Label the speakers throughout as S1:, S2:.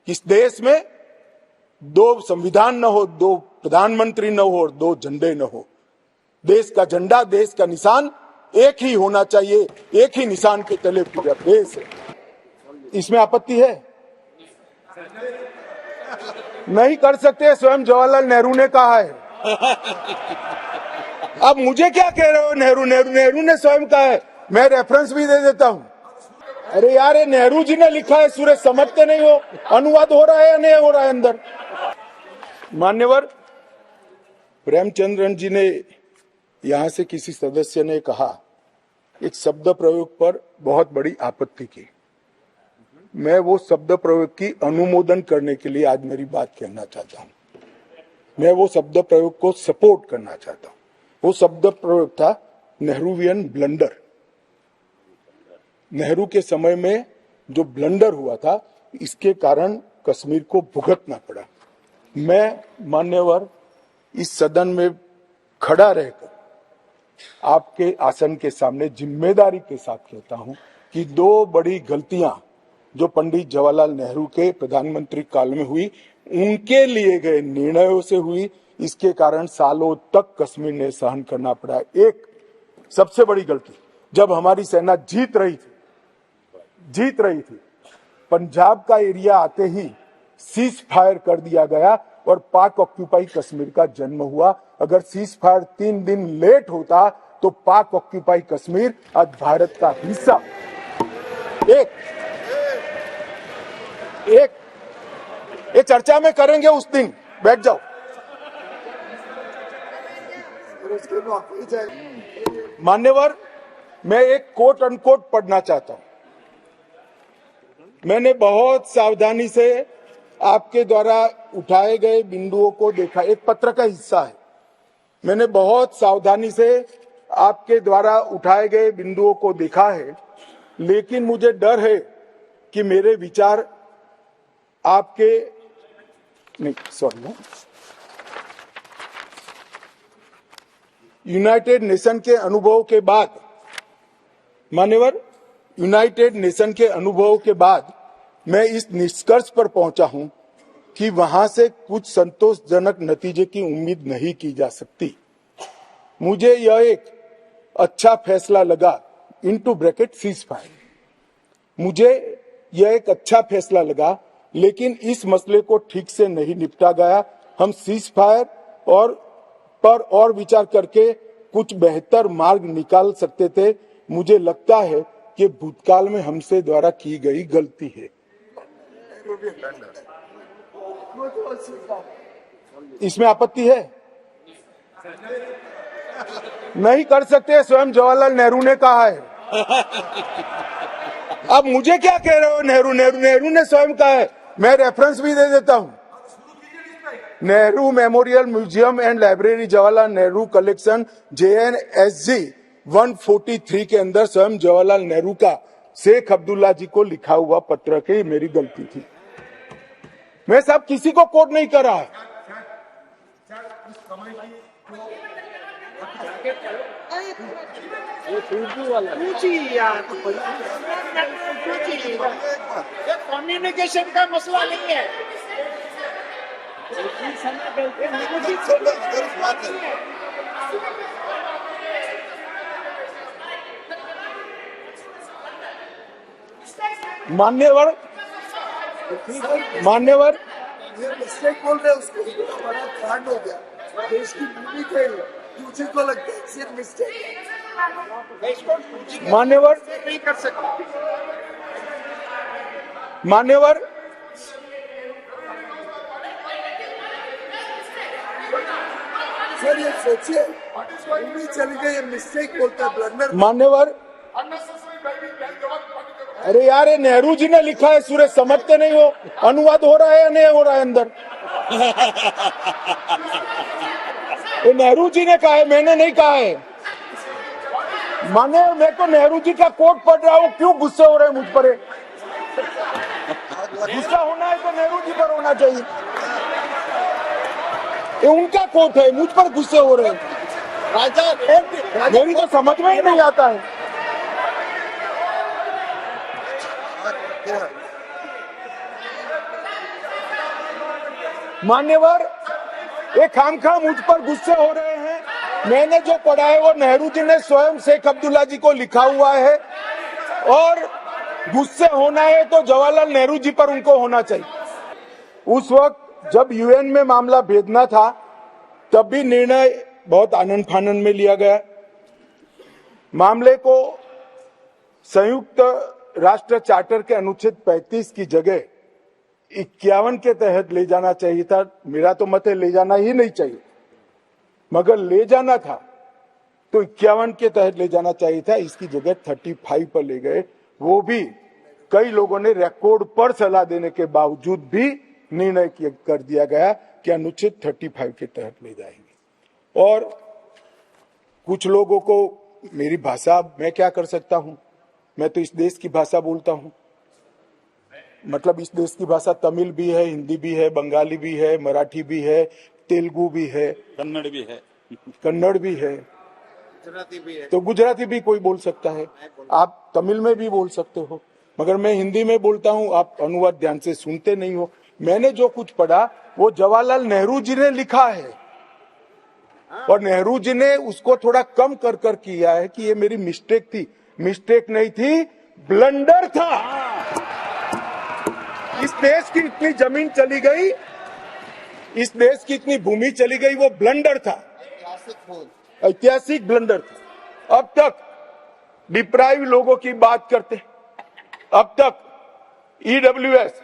S1: इस देश में दो संविधान न हो, दो प्रधानमंत्री न हो और दो झंडे न हो। देश का झंडा, देश का निशान एक ही होना चाहिए। एक ही निशान के तले पूरा देश है। इसमें आपत्ति है? नहीं कर सकते, स्वयं जवाहरलाल नेहरू ने कहा है। अब मुझे क्या कह रहे हो? नेहरू ने स्वयं कहा है। मैं रेफरेंस भी दे देता हूं। अरे यार, ये नेहरू जी ने लिखा है, सूरज समझते नहीं हो? अनुवाद हो रहा है या नहीं हो रहा है अंदर? मान्यवर प्रेमचंद्रन जी ने, यहां से किसी सदस्य ने कहा, एक शब्द प्रयोग पर बहुत बड़ी आपत्ति की। मैं वो शब्द प्रयोग की अनुमोदन करने के लिए आज मेरी बात कहना चाहता हूं। मैं वो शब्द प्रयोग को सपोर्ट करना चाहता हूं। वो शब्द प्रयोग था नेहरूवियन ब्लंडर। नेहरू के समय में जो ब्लंडर हुआ था, इसके कारण कश्मीर को भुगतना पड़ा। मैं मान्यवर इस सदन में खड़ा रहकर आपके आसन के सामने जिम्मेदारी के साथ कहता हूं कि दो बड़ी गलतियां जो पंडित जवाहरलाल नेहरू के प्रधानमंत्री काल में हुई, उनके लिए गए निर्णयों से हुई। इसके कारण सालों तक कश्मीर ने सहन करना पड़ा। एक सबसे बड़ी गलती, जब हमारी सेना जीत रही थी, पंजाब का एरिया आते ही सीज फायर कर दिया गया और पाक ऑक्यूपाई कश्मीर का जन्म हुआ। अगर सीज फायर 3 दिन लेट होता तो पाक ऑक्यूपाई कश्मीर आज भारत का हिस्सा। ये चर्चा में करेंगे उस दिन, बैठ जाओ। मान्यवर, मैं एक कोट अनकोट पढ़ना चाहता हूं। मैंने बहुत सावधानी से आपके द्वारा उठाए गए बिंदुओं को देखा। एक पत्र का हिस्सा है। मैंने बहुत सावधानी से आपके द्वारा उठाए गए बिंदुओं को देखा है, लेकिन मुझे डर है कि मेरे विचार आपके नहीं, सॉरी, यूनाइटेड नेशन के अनुभव के बाद, मान्यवर, यूनाइटेड नेशन के अनुभव के बाद मैं इस निष्कर्ष पर पहुंचा हूं कि वहां से कुछ संतोषजनक नतीजे की उम्मीद नहीं की जा सकती। मुझे यह एक अच्छा फैसला लगा, इनटू ब्रैकेट सीज फायर। मुझे यह एक अच्छा फैसला लगा, लेकिन इस मसले को ठीक से नहीं निपटा गया। हम सीज फायर और विचार करके कुछ बेहतर मार्ग निकाल सकते थे। मुझे लगता है कि भूतकाल में हमसे द्वारा की गई गलती है। इसमें आपत्ति है? नहीं कर सकते, स्वयं जवाहरलाल नेहरू ने कहा है। अब मुझे क्या कह रहे हो? नेहरू ने स्वयं कहा है। मैं रेफरेंस भी दे देता हूं। Nehru memorial museum and library, Jawaharlal Nehru collection, JNSG 143 के अंदर स्वयं जवाहरलाल नेहरू का शेख अब्दुल्ला जी को लिखा हुआ पत्र की मेरी गलती थी। मैं साहब किसी को कोट नहीं कर रहा।
S2: कम्युनिकेशन का मसला नहीं है।
S1: मान्यवर
S3: ये मिस्टेक बोल रहे हैं, उसको बड़ा कांड हो गया। देश की भूमि थे, मुझे को लगता है सिर्फ मिस्टेक।
S1: मान्यवर
S2: नहीं कर सकते।
S1: मान्यवर
S3: सर ये सोचिए, भूमि चली गई, ये मिस्टेक बोलता है, ब्लंडर।
S1: मान्यवर, अरे यार, ये नेहरू जी ने लिखा है, सूरज समझते नहीं हो? अनुवाद हो रहा है या नहीं हो रहा है अंदर? ये नेहरू जी ने कहा है, मैंने नहीं कहा है। माने मैं तो नेहरू जी का कोट पढ़ रहा हूं, क्यों गुस्से हो रहे हैं मुझ पर? गुस्सा होना है तो नेहरू जी पर होना चाहिए। ये उनका कोट है, मुझ पर गुस्से हो रहे हैं। मेरी तो समझ में ही नहीं आता है। मान्यवर, ये खामखा मुझ पर गुस्से हो रहे हैं। मैंने जो पढ़ा है वो नेहरू जी ने स्वयं शेख अब्दुल्ला जी को लिखा हुआ है, और गुस्से होना है तो जवाहरलाल नेहरू जी पर उनको होना चाहिए। उस वक्त जब यूएन में मामला भेजना था तब भी निर्णय बहुत आनंद फानन में लिया गया। मामले को संयुक्त राष्ट्र चार्टर के अनुच्छेद 35 की जगह 51 के तहत ले जाना चाहिए था। मेरा तो मत है ले जाना ही नहीं चाहिए, मगर ले जाना था तो 51 के तहत ले जाना चाहिए था। इसकी जगह 35 पर ले गए। वो भी कई लोगों ने रिकॉर्ड पर सलाह देने के बावजूद भी निर्णय कर दिया गया कि अनुच्छेद 35 के तहत ले जाएंगे। और कुछ लोगों को मेरी भाषा, मैं क्या कर सकता हूं, मैं तो इस देश की भाषा बोलता हूं। मतलब इस देश की भाषा तमिल भी है, हिंदी भी है, बंगाली भी है, मराठी भी है, तेलुगु भी है,
S4: कन्नड़ भी है,
S2: गुजराती भी है,
S1: तो गुजराती भी कोई बोल सकता है। आप तमिल में भी बोल सकते हो, मगर मैं हिंदी में बोलता हूं। आप अनुवाद ध्यान से सुनते नहीं हो। मैंने जो कुछ पढ़ा वो जवाहरलाल नेहरू जी ने लिखा है, और नेहरू जी ने उसको थोड़ा कम कर किया है कि ये मेरी मिस्टेक थी। मिस्टेक नहीं थी, ब्लंडर था। इस देश की इतनी जमीन चली गई, इस देश की इतनी भूमि चली गई, वो ब्लंडर था, ऐतिहासिक ब्लंडर था। अब तक डिप्राइव लोगों की बात करते, अब तक ईडब्ल्यूएस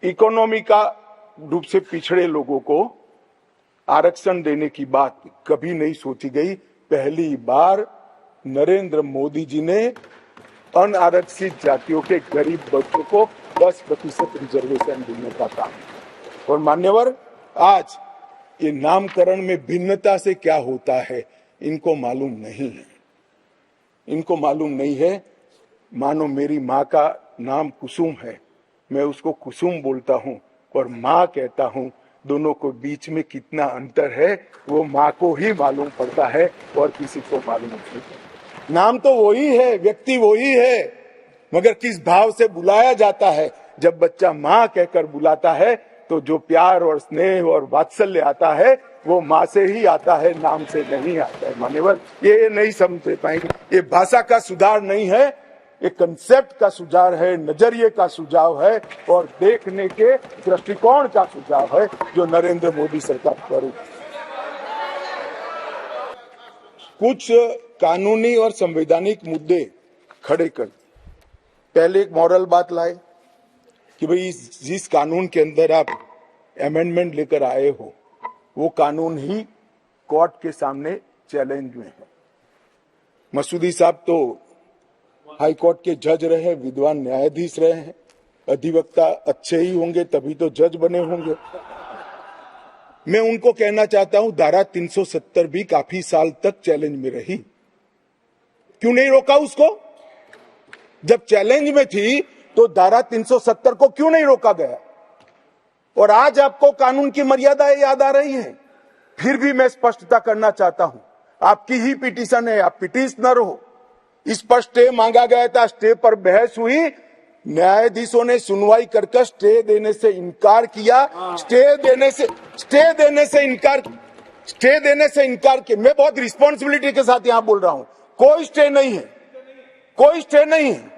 S1: इकोनॉमी का रूप से पिछड़े लोगों को आरक्षण देने की बात कभी नहीं सोची गई। पहली बार नरेंद्र मोदी जी ने अनारक्षित जातियों के गरीब बच्चों को 10% रिजर्वेशन देने का काम। और मान्यवर, आज ये नामकरण में भिन्नता से क्या होता है इनको मालूम नहीं है, इनको मालूम नहीं है। मानो मेरी माँ का नाम कुसुम है, मैं उसको कुसुम बोलता हूँ और माँ कहता हूँ। दोनों को बीच में कितना अंतर है वो माँ को ही मालूम पड़ता है और किसी को मालूम नहीं। नाम तो वही है, व्यक्ति वही है, मगर किस भाव से बुलाया जाता है। जब बच्चा माँ कहकर बुलाता है तो जो प्यार और स्नेह और वात्सल्य आता है वो माँ से ही आता है, नाम से नहीं आता है। मान्यवर, ये नहीं समझ पाएंगे। ये भाषा का सुधार नहीं है, ये कंसेप्ट का सुझाव है, नजरिए का सुझाव है और देखने के दृष्टिकोण का सुझाव है जो नरेंद्र मोदी सरकार करेगी। कुछ कानूनी और संवैधानिक मुद्दे खड़े कर, पहले एक मॉरल बात लाए कि भाई जिस कानून के अंदर आप अमेंडमेंट लेकर आए हो वो कानून ही कोर्ट के सामने चैलेंज में है। मसूदी साहब तो हाई कोर्ट के जज रहे, विद्वान न्यायाधीश रहे हैं, अधिवक्ता अच्छे ही होंगे तभी तो जज बने होंगे। मैं उनको कहना चाहता हूं, धारा 370 भी काफी साल तक चैलेंज में रही, क्यों नहीं रोका उसको? जब चैलेंज में थी तो धारा 370 को क्यों नहीं रोका गया? और आज आपको कानून की मर्यादाएं याद आ रही हैं। फिर भी मैं स्पष्टता करना चाहता हूं, आपकी ही पिटीशन है, आप पिटीशनर हो। इस पर स्टे मांगा गया था, स्टे पर बहस हुई, न्यायाधीशों ने सुनवाई कर स्टे देने से इनकार किया। स्टे देने से इनकार किया। मैं बहुत रिस्पॉन्सिबिलिटी के साथ यहां बोल रहा हूं, कोई स्टे नहीं है, कोई स्टे नहीं है।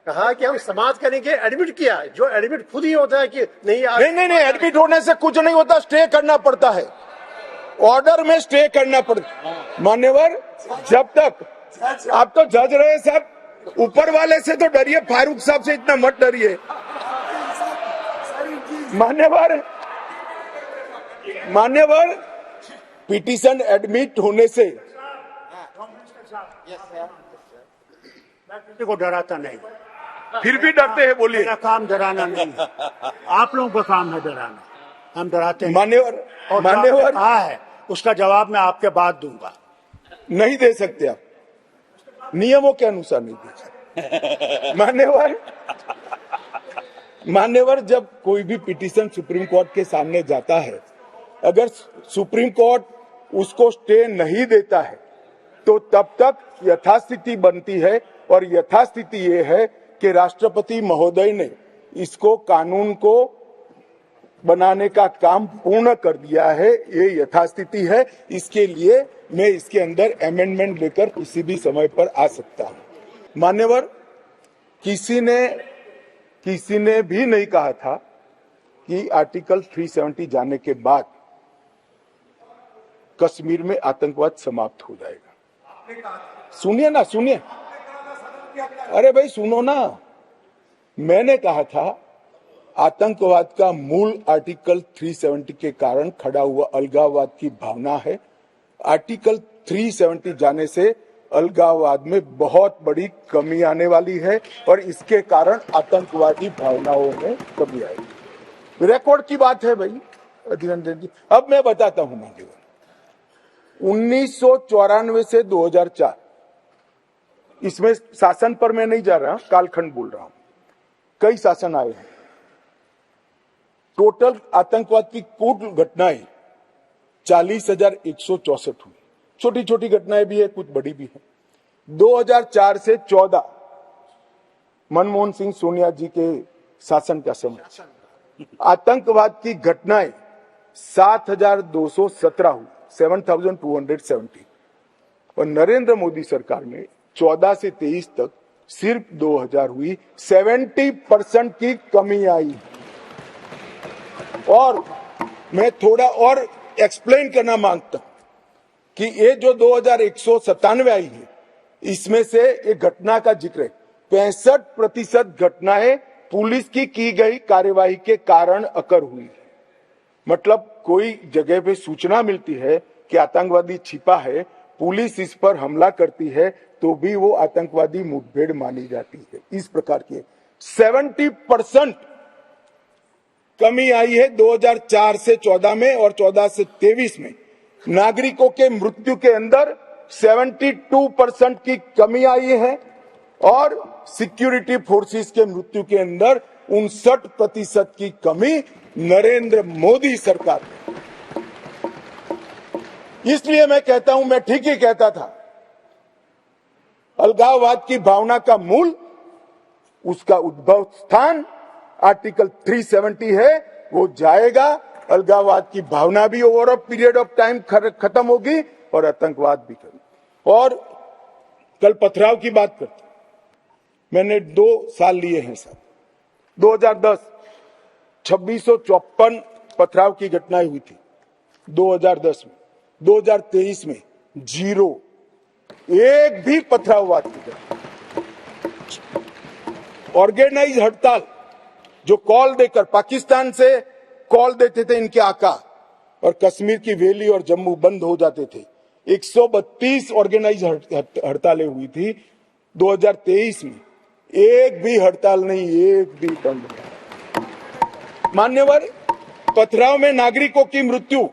S5: कहा कि हम समाज करेंगे, एडमिट किया, जो एडमिट खुद ही होता है कि नहीं
S1: नहीं, एडमिट होने से कुछ नहीं होता, स्टे करना पड़ता है, ऑर्डर में स्टे करना पड़ता। मान्यवर, जब तक आप तो जज रहे साहब, ऊपर वाले से तो डरिए, फारूक साहब से इतना मत डरिए। मान्यवर, पिटीशन एडमिट होने से
S5: किसी को डराता नहीं,
S1: फिर भी डरते हैं, बोलिए।
S5: मेरा काम डराना नहीं है, आप लोगों का काम है डराना, हम डराते हैं।
S1: मान्यवर,
S5: कहा है उसका जवाब मैं आपके बाद दूंगा।
S1: नहीं दे सकते आप, नियमों के अनुसार नहीं दे सकते। मान्यवर, जब कोई भी पिटीशन सुप्रीम कोर्ट के सामने जाता है, अगर सुप्रीम कोर्ट उसको स्टे नहीं देता है तो तब तक यथास्थिति बनती है, और यथास्थिति ये है कि राष्ट्रपति महोदय ने इसको कानून को बनाने का काम पूर्ण कर दिया है। ये यथास्थिति है। इसके लिए मैं इसके अंदर अमेंडमेंट लेकर किसी भी समय पर आ सकता हूं। मान्यवर, किसी ने भी नहीं कहा था कि आर्टिकल 370 जाने के बाद कश्मीर में आतंकवाद समाप्त हो जाएगा। सुनिए ना, सुनिए, अरे भाई सुनो ना, मैंने कहा था आतंकवाद का मूल आर्टिकल 370 के कारण खड़ा हुआ अलगाववाद की भावना है। आर्टिकल 370 जाने से अलगाववाद में बहुत बड़ी कमी आने वाली है और इसके कारण आतंकवादी भावनाओं में कमी आएगी। रिकॉर्ड की बात है भाई अधीररंजन जी। अब मैं बताता हूं मान्यवर, 1994 से 2004, इसमें शासन पर मैं नहीं जा रहा, कालखंड बोल रहा हूं, कई शासन आए हैं। टोटल आतंकवाद की कुल घटनाएं 40,164 हुई। छोटी छोटी घटनाएं भी है, कुछ बड़ी भी है। 2004 से 14 मनमोहन सिंह सोनिया जी के शासन का समय आतंकवाद की घटनाएं 7,217 हुई, 7,270, और नरेंद्र मोदी सरकार में 14 से 23 तक सिर्फ 2,000 हुई। 70% की कमी आई। और मैं थोड़ा और एक्सप्लेन करना मांगता हूं कि ये जो 2,197 आई है, इसमें से एक घटना का जिक्र है। 65% घटनाएं पुलिस की गई कार्यवाही के कारण अकर हुई है। मतलब कोई जगह पे सूचना मिलती है कि आतंकवादी छिपा है, पुलिस इस पर हमला करती है, तो भी वो आतंकवादी मुठभेड़ मानी जाती है। इस प्रकार की 70% कमी आई है 2004 से 14 में, और 14 से 23 में नागरिकों के मृत्यु के अंदर 72% की कमी आई है, और सिक्योरिटी फोर्सेस के मृत्यु के अंदर 59% की कमी नरेंद्र मोदी सरकार में। इसलिए मैं कहता हूं, मैं ठीक ही कहता था, अलगाववाद की भावना का मूल, उसका उद्भव स्थान आर्टिकल 370 है। वो जाएगा, अलगाववाद की भावना भी over a period of time खत्म होगी और आतंकवाद भी खत्म। और कल पथराव की बात करते, मैंने 2 साल लिए हैं साहब। 2010 2654 पथराव की घटनाएं हुई थी 2010 में। 2023 में 0, एक भी पथराववाद की घटना। ऑर्गेनाइज हड़ताल, जो कॉल देकर पाकिस्तान से कॉल देते थे इनके आका, और कश्मीर की वैली और जम्मू बंद हो जाते थे। 132 ऑर्गेनाइज हड़तालें हुई थी 2023 में। एक भी हड़ताल नहीं, एक भी बंद नहीं। मान्यवर, पथराव में नागरिकों की मृत्यु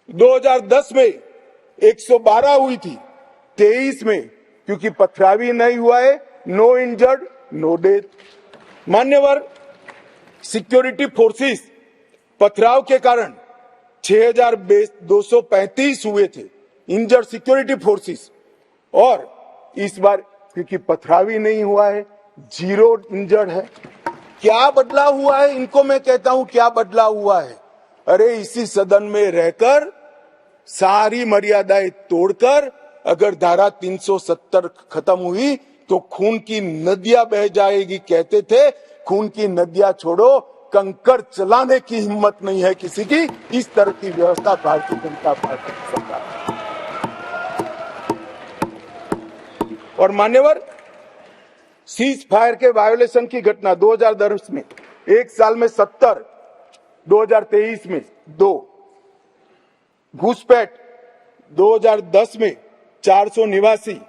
S1: 2010 में 112 हुई थी। 23 में क्योंकि पथरावी नहीं हुआ है, नो इंजर्ड नो डेथ। मान्यवर, सिक्योरिटी फोर्सेस पथराव के कारण 6,235 हुए थे इंजर्ड सिक्योरिटी फोर्सेस, और इस बार क्योंकि पथरावी नहीं हुआ है, 0 इंजर्ड है। क्या बदलाव हुआ है? इनको मैं कहता हूं क्या बदलाव हुआ है। अरे इसी सदन में रहकर सारी मर्यादाएं तोड़कर अगर धारा 370 खत्म हुई तो खून की नदियां बह जाएगी कहते थे। खून की नदियां छोड़ो, कंकर चलाने की हिम्मत नहीं है किसी की। इस तरह की व्यवस्था भारतीय जनता पार्टी की सरकार। और मान्यवर, सीज फायर के वायोलेशन की घटना 2010 में 1 साल में 70, 2023 में 2। घुसपैठ 2010 में 489,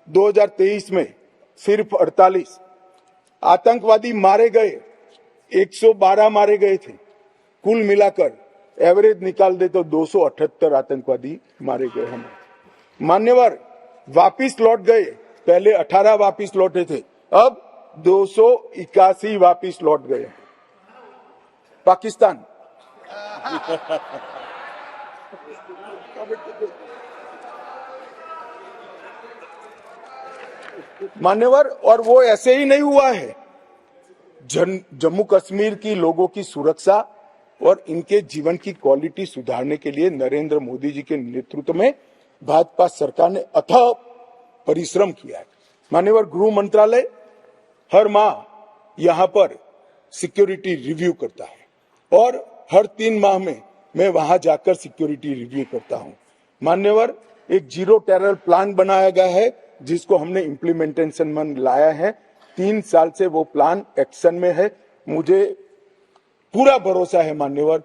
S1: 2023 में सिर्फ 48। आतंकवादी मारे गए 112 मारे गए थे। कुल मिलाकर एवरेज निकाल दे तो 278 आतंकवादी मारे गए हम। मान्यवर, वापिस लौट गए, पहले 18 वापिस लौटे थे, अब 281 वापिस लौट गए। पाकिस्तान मान्यवर, और वो ऐसे ही नहीं हुआ है। जम्मू कश्मीर की लोगों की सुरक्षा और इनके जीवन की क्वालिटी सुधारने के लिए नरेंद्र मोदी जी के नेतृत्व में भाजपा सरकार ने अथक परिश्रम किया है। मान्यवर, गृह मंत्रालय हर माह यहां पर सिक्योरिटी रिव्यू करता है और हर 3 माह में मैं वहां जाकर सिक्योरिटी रिव्यू करता हूं। मान्यवर, एक जीरो टेरर प्लान बनाया गया है जिसको हमने इम्प्लीमेंटेशन में लाया है। 3 साल से वो प्लान एक्शन में है। मुझे पूरा भरोसा है मान्यवर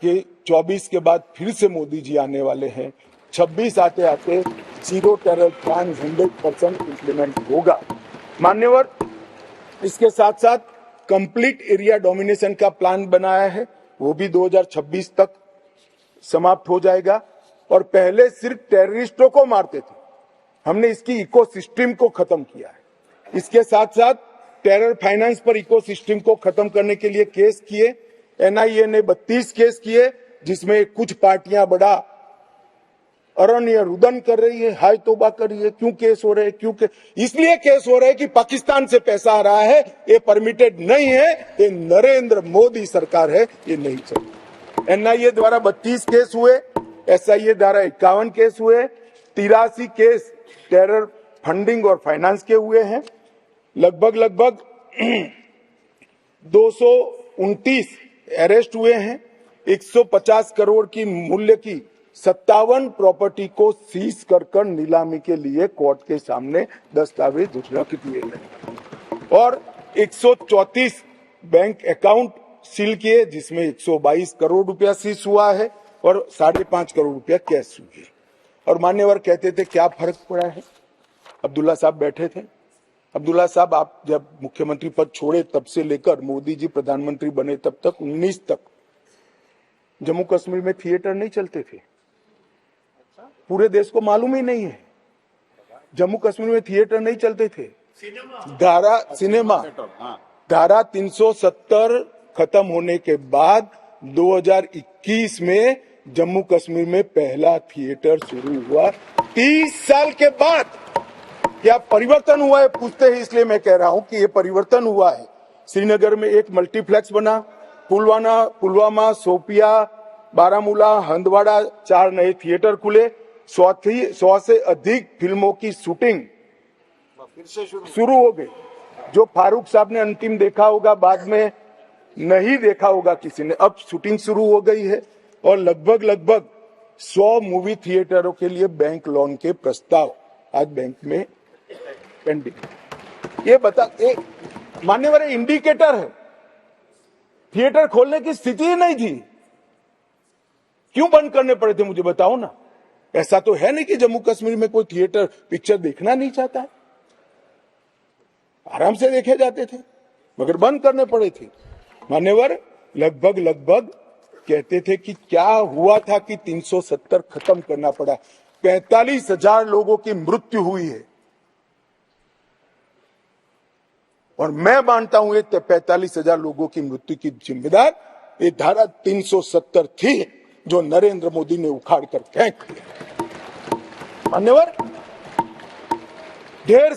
S1: कि 24 के बाद फिर से मोदी जी आने वाले हैं। 26 आते आते जीरो टेरर प्लान 100% इम्प्लीमेंट होगा। मान्यवर, इसके साथ साथ कंप्लीट एरिया डोमिनेशन का प्लान बनाया है, वो भी 2026 तक समाप्त हो जाएगा। और पहले सिर्फ टेररिस्टों को मारते थे, हमने इसकी इकोसिस्टम को खत्म किया है। इसके साथ साथ टेरर फाइनेंस पर इकोसिस्टम को खत्म करने के लिए केस किए। एनआईए ने 32 केस किए, जिसमें कुछ पार्टियां बड़ा अरण्य रुदन कर रही है, हाय तौबा कर रही है। क्यों केस हो रहे हैं? क्यों इसलिए केस हो रहे हैं कि पाकिस्तान से पैसा आ रहा है, ये परमिटेड नहीं है, ये नरेंद्र मोदी सरकार है, ये नहीं चलेगा। एनआईए द्वारा 32 केस हुए, एसआईए द्वारा 51 केस हुए, 83 केस टेरर फंडिंग और फाइनेंस के हुए हैं। लगभग 229 अरेस्ट हुए हैं। 150 करोड़ की मूल्य की 57 प्रॉपर्टी को सीज कर नीलामी के लिए कोर्ट के सामने दस्तावेज रख दिए गए और 134 बैंक अकाउंट सील किए, जिसमें 122 करोड़ रुपया सीज हुआ है और 5.5 करोड़ रुपया कैश हुई है। और मान्यवर कहते थे क्या फर्क पड़ा है? अब्दुल्ला साहब बैठे थे। अब्दुल्ला साहब, आप जब मुख्यमंत्री पद छोड़े तब से लेकर मोदी जी प्रधानमंत्री बने तब तक 19 तक जम्मू कश्मीर में थिएटर नहीं चलते थे। पूरे देश को मालूम ही नहीं है, जम्मू कश्मीर में थिएटर नहीं चलते थे। धारा 370 खत्म होने के बाद 2021 में जम्मू कश्मीर में पहला थिएटर शुरू हुआ। 30 साल के बाद क्या परिवर्तन हुआ है पूछते हैं, इसलिए मैं कह रहा हूं कि ये परिवर्तन हुआ है। श्रीनगर में एक मल्टीप्लेक्स बना, पुलवामा, शोपिया, बारामूला, हंदवाड़ा 4 नए थिएटर खुले। 100 से अधिक फिल्मों की शूटिंग शुरू हो गई। जो फारूक साहब ने अंतिम देखा होगा, बाद में नहीं देखा होगा किसी ने, अब शूटिंग शुरू हो गई है। और लगभग 100 मूवी थिएटरों के लिए बैंक लोन के प्रस्ताव आज बैंक में पेंडिंग। ये मान्यवर इंडिकेटर है, थिएटर खोलने की स्थिति ही नहीं थी। क्यों बंद करने पड़े थे मुझे बताओ ना। ऐसा तो है नहीं कि जम्मू कश्मीर में कोई थिएटर पिक्चर देखना नहीं चाहता है, आराम से देखे जाते थे, मगर बंद करने पड़े थे। मान्यवर, लगभग कहते थे कि क्या हुआ था कि 370 खत्म करना पड़ा। 45,000 लोगों की मृत्यु हुई है और मैं मानता हूं ये 45,000 लोगों की मृत्यु की जिम्मेदार ये धारा 370 थी, जो नरेंद्र मोदी ने उखाड़ कर फेंक दिया। मान्यवर, ढेर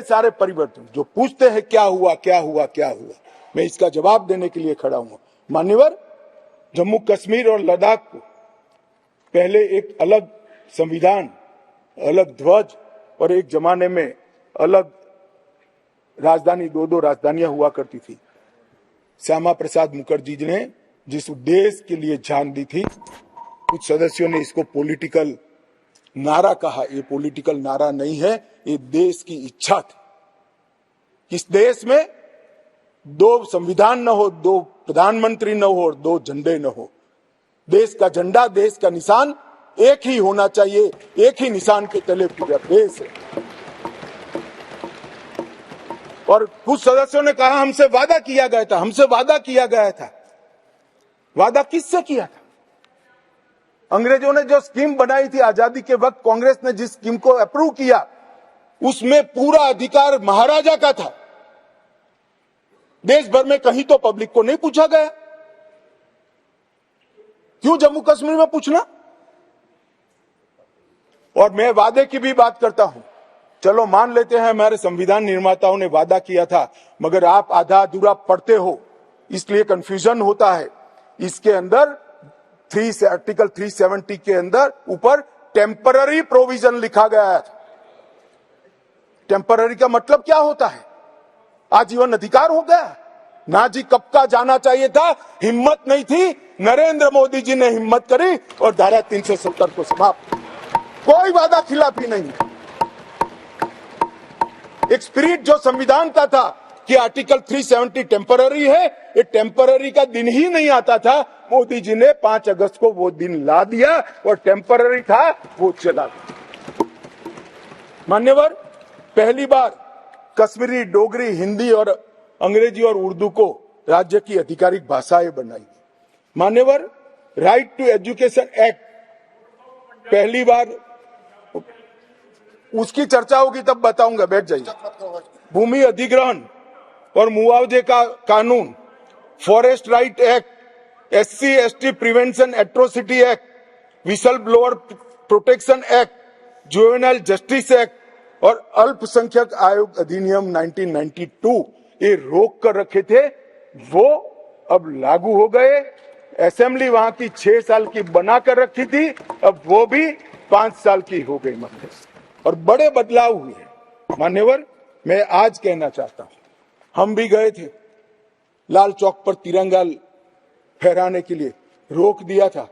S1: सारे परिवर्तन जो पूछते हैं क्या हुआ, मैं इसका जवाब देने के लिए खड़ा हूं। मान्यवर, जम्मू कश्मीर और लद्दाख को पहले एक अलग संविधान, अलग ध्वज और एक जमाने में अलग राजधानी, 2 राजधानियां हुआ करती थी। श्यामा प्रसाद मुखर्जी जी ने जिस उद्देश्य के लिए जान दी थी, कुछ सदस्यों ने इसको पॉलिटिकल नारा कहा। ये पॉलिटिकल नारा नहीं है, ये देश की इच्छा थी। इस देश में 2 संविधान न हो, 2 प्रधानमंत्री न हो और 2 झंडे न हो। देश का झंडा, देश का निशान एक ही होना चाहिए, एक ही निशान के तले पूरा देश है। और कुछ सदस्यों ने कहा हमसे वादा किया गया था। वादा किससे किया था? अंग्रेजों ने जो स्कीम बनाई थी आजादी के वक्त, कांग्रेस ने जिस स्कीम को अप्रूव किया, उसमें पूरा अधिकार महाराजा का था। देश भर में कहीं तो पब्लिक को नहीं पूछा गया। क्यों जम्मू कश्मीर में पूछना? और मैं वादे की भी बात करता हूं चलो मान लेते हैं हमारे संविधान निर्माताओं ने वादा किया था, मगर आप आधा अधूरा पढ़ते हो इसलिए कंफ्यूजन होता है। इसके अंदर आर्टिकल 370 के अंदर ऊपर टेम्पररी प्रोविजन लिखा गया है। टेम्पररी का मतलब क्या होता है? आजीवन अधिकार हो गया ना जी, कब का जाना चाहिए था, हिम्मत नहीं थी, नरेंद्र मोदी जी ने हिम्मत करी और धारा 370 को समाप्त। कोई वादा खिलाफी नहीं। एक स्पिरिट जो संविधान का था कि आर्टिकल 370 टेम्पररी है, ये टेम्पररी का दिन ही नहीं आता था। मोदी जी ने 5 अगस्त को वो दिन ला दिया और टेम्पररी था वो चला गया। मान्यवर, पहली बार कश्मीरी, डोगरी, हिंदी और अंग्रेजी और उर्दू को राज्य की आधिकारिक भाषाएं बनाई। मान्यवर, राइट टू एजुकेशन एक्ट पहली बार, उसकी चर्चा होगी तब बताऊंगा, बैठ जाइए। भूमि अधिग्रहण और मुआवजे का कानून, forest right act, SC ST prevention atrocity act, whistle blower protection act, juvenile justice act और अल्पसंख्यक आयोग अधिनियम 1992 ये रोक कर रखे थे, वो अब लागू हो गए। असेंबली वहां की 6 साल की बना कर रखी थी, अब वो भी 5 साल की हो गई मान्यवर, और बड़े बदलाव हुए। मान्यवर, मैं आज कहना चाहता हूं, हम भी गए थे लाल चौक पर तिरंगा फहराने के लिए, रोक दिया था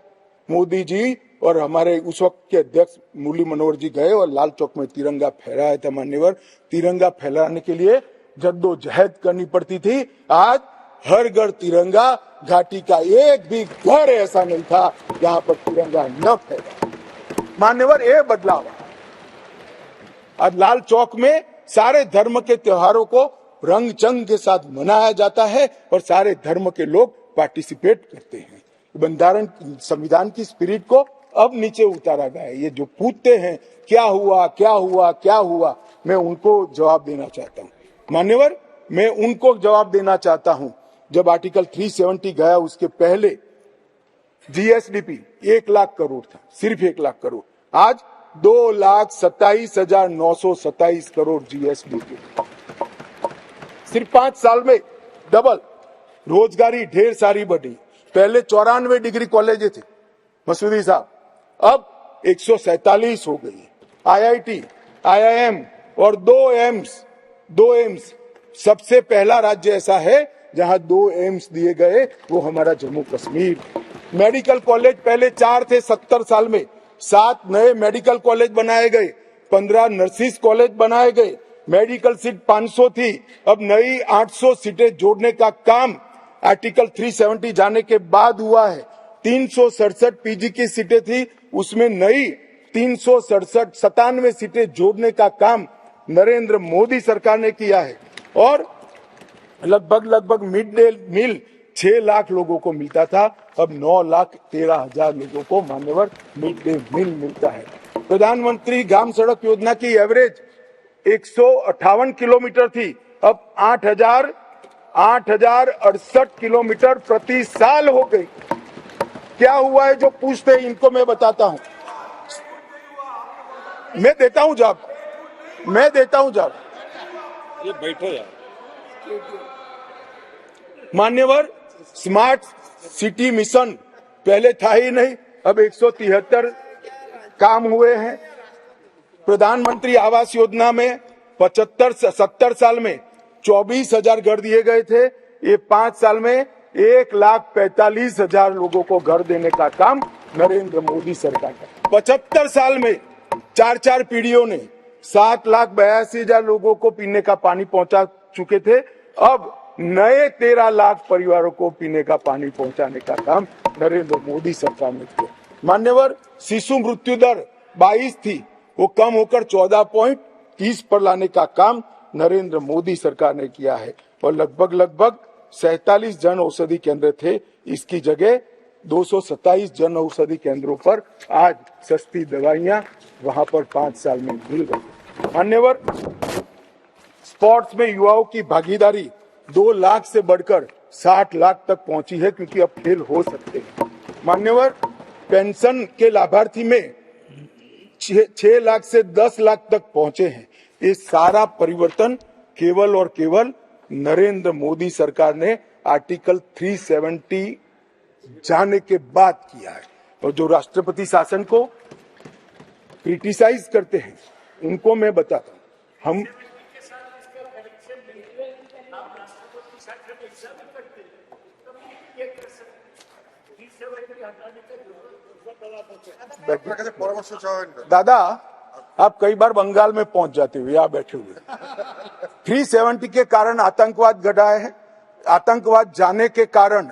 S1: मोदी जी और हमारे उस वक्त के अध्यक्ष मुरली मनोहर जी गए और लाल चौक में तिरंगा फहराया था। मान्यवर, तिरंगा फहराने के लिए जद्दोजहद करनी पड़ती थी। आज हर घर तिरंगा, घाटी का एक भी घर ऐसा नहीं था जहां पर तिरंगा न फहरा। मान्यवर, ये बदलाव आज लाल चौक में सारे धर्म के त्योहारों को रंग चंग के साथ मनाया जाता है और सारे धर्म के लोग पार्टिसिपेट करते हैं। बंधारण संविधान की स्पिरिट को अब नीचे उतारा गया है। ये जो पूछते हैं क्या हुआ क्या हुआ क्या हुआ, मैं उनको जवाब देना चाहता हूँ। मान्यवर, मैं उनको जवाब देना चाहता हूँ, जब आर्टिकल 370 गया उसके पहले GSDP 1 लाख करोड़ था, सिर्फ 1 लाख करोड़, आज 2,27,927 करोड़ GSDP, सिर्फ 5 साल में डबल। रोजगारी ढेर सारी बढ़ी। पहले 94 डिग्री कॉलेज थे मसूदी साहब, अब 147 हो गई। IIT, IIM और 2 एम्स, सबसे पहला राज्य ऐसा है जहां 2 एम्स दिए गए, वो हमारा जम्मू कश्मीर। मेडिकल कॉलेज पहले 4 थे 70 साल में, 7 नए मेडिकल कॉलेज बनाए गए, 15 नर्सिस कॉलेज बनाए गए। मेडिकल सीट 500 थी, अब नई 800 सीटें जोड़ने का काम आर्टिकल 370 जाने के बाद हुआ है। 367 PG की सीटें थी, उसमें नई 397 सीटें जोड़ने का काम नरेंद्र मोदी सरकार ने किया है। और लगभग मिड डे मील 6 लाख लोगों को मिलता था, अब 9,13,000 लोगों को मान्यवर मिड डे मील मिलता है। प्रधानमंत्री ग्राम सड़क योजना की एवरेज 158 किलोमीटर थी, अब 8,068 किलोमीटर प्रति साल हो गई। क्या हुआ है जो पूछते हैं, इनको मैं बताता हूं। मैं देता हूं जवाब,
S4: ये बैठो यार।
S1: मान्यवर, स्मार्ट सिटी मिशन पहले था ही नहीं, अब 173 काम हुए हैं। प्रधानमंत्री आवास योजना में 70 साल में 24,000 घर दिए गए थे, ये 5 साल में 1,45,000 लोगों को घर देने का काम नरेंद्र मोदी सरकार का। 75 साल में 4 पीढ़ियों ने 7,82,000 लोगों को पीने का पानी पहुंचा चुके थे, अब नए 13 लाख परिवारों को पीने का पानी पहुंचाने का काम नरेंद्र मोदी सरकार ने किया। मान्यवर, शिशु मृत्यु दर 22 थी, वो कम होकर 14.30 पर लाने का काम नरेंद्र मोदी सरकार ने किया है। और लगभग 47 जन औषधि केंद्र थे, इसकी जगह 227 जन औषधि केंद्रों पर आज सस्ती दवाइयां वहां पर 5 साल में मिल गई। मान्यवर, स्पोर्ट्स में युवाओं की भागीदारी 2 लाख से बढ़कर 60 लाख तक पहुंची है, क्योंकि अब खेल हो सकते हैं। मान्यवर, पेंशन के लाभार्थी में 6 लाख से 10 लाख तक पहुंचे हैं। ये सारा परिवर्तन केवल और केवल नरेंद्र मोदी सरकार ने आर्टिकल 370 जाने के बाद किया है। और जो राष्ट्रपति शासन को क्रिटिसाइज करते हैं उनको मैं बताता हूं, हम
S3: পরামর্শ চাওয়া
S1: दादा आप कई बार बंगाल में पहुंच जाते हुए यहाँ बैठे हुए 370 के कारण आतंकवाद घटा है। आतंकवाद जाने के कारण,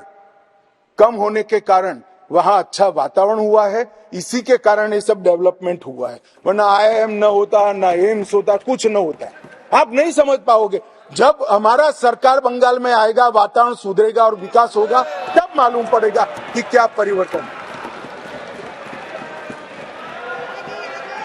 S1: कम होने के कारण वहां अच्छा वातावरण हुआ है। इसी के कारण ये सब डेवलपमेंट हुआ है, वरना IIM न होता, न एम्स होता, कुछ न होता। आप नहीं समझ पाओगे। जब हमारा सरकार बंगाल में आएगा, वातावरण सुधरेगा और विकास होगा, तब मालूम पड़ेगा कि क्या परिवर्तन है।